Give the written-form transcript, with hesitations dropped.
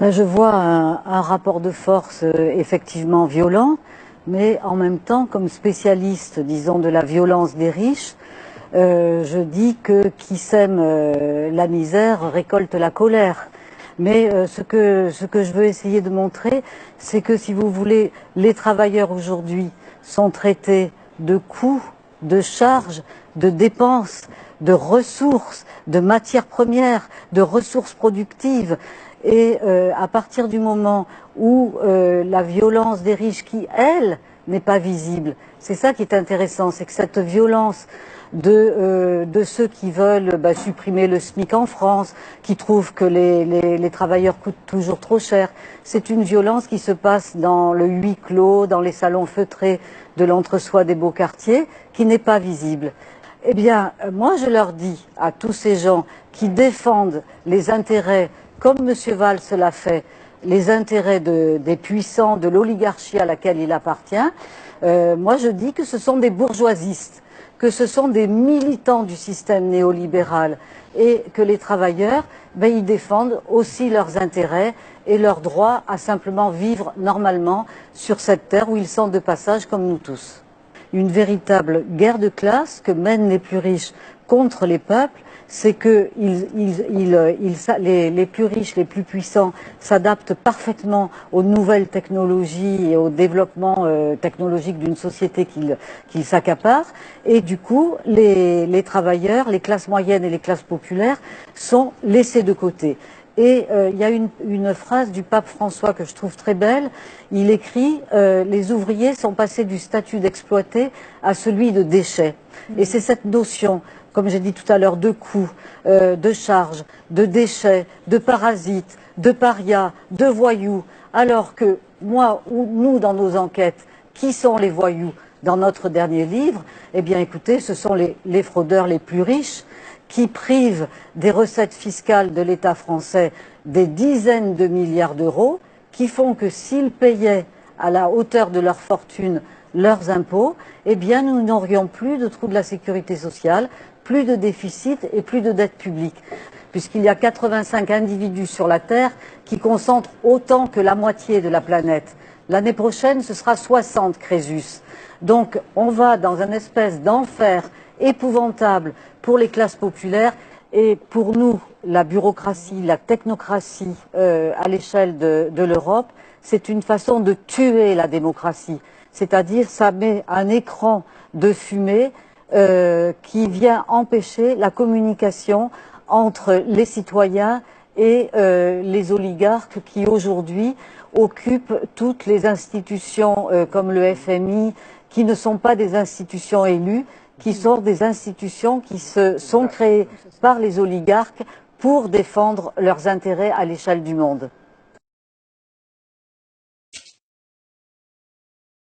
Ben, je vois un rapport de force effectivement violent, mais en même temps, comme spécialiste, disons, de la violence des riches, je dis que qui sème la misère récolte la colère. Mais ce que je veux essayer de montrer, c'est que si vous voulez, les travailleurs aujourd'hui sont traités de coûts, de charges, de dépenses, de ressources, de matières premières, de ressources productives. Et à partir du moment où la violence des riches, qui, elle, n'est pas visible, c'est ça qui est intéressant, c'est que cette violence de ceux qui veulent supprimer le SMIC en France, qui trouvent que les travailleurs coûtent toujours trop cher, c'est une violence qui se passe dans le huis clos, dans les salons feutrés de l'entre-soi des beaux quartiers, qui n'est pas visible. Eh bien, moi je leur dis à tous ces gens qui défendent les intérêts, comme M. Valls l'a fait, les intérêts des puissants, de l'oligarchie à laquelle il appartient, moi je dis que ce sont des bourgeoisistes, que ce sont des militants du système néolibéral et que les travailleurs, ils défendent aussi leurs intérêts et leur droit à simplement vivre normalement sur cette terre où ils sont de passage comme nous tous. Une véritable guerre de classe que mènent les plus riches contre les peuples, c'est que les plus riches, les plus puissants s'adaptent parfaitement aux nouvelles technologies et au développement technologique d'une société qu'ils s'accaparent, et du coup les travailleurs, les classes moyennes et les classes populaires sont laissés de côté. Et il y a une phrase du pape François que je trouve très belle. Il écrit les ouvriers sont passés du statut d'exploité à celui de déchet. Et c'est cette notion, comme j'ai dit tout à l'heure, de coûts, de charges, de déchets, de parasites, de parias, de voyous. Alors que moi ou nous, dans nos enquêtes, qui sont les voyous dans notre dernier livre? Eh bien écoutez, ce sont les fraudeurs les plus riches, qui privent des recettes fiscales de l'État français des dizaines de milliards d'euros, qui font que s'ils payaient à la hauteur de leur fortune leurs impôts, eh bien nous n'aurions plus de trou de la sécurité sociale, plus de déficit et plus de dette publique. Puisqu'il y a 85 individus sur la Terre qui concentrent autant que la moitié de la planète. L'année prochaine, ce sera 60 Crésus. Donc on va dans une espèce d'enfer épouvantable pour les classes populaires, et pour nous, la bureaucratie, la technocratie à l'échelle de l'Europe, c'est une façon de tuer la démocratie. C'est-à-dire, ça met un écran de fumée qui vient empêcher la communication entre les citoyens et les oligarques qui aujourd'hui occupent toutes les institutions comme le FMI, qui ne sont pas des institutions élues, qui sont des institutions qui sont créées par les oligarques pour défendre leurs intérêts à l'échelle du monde.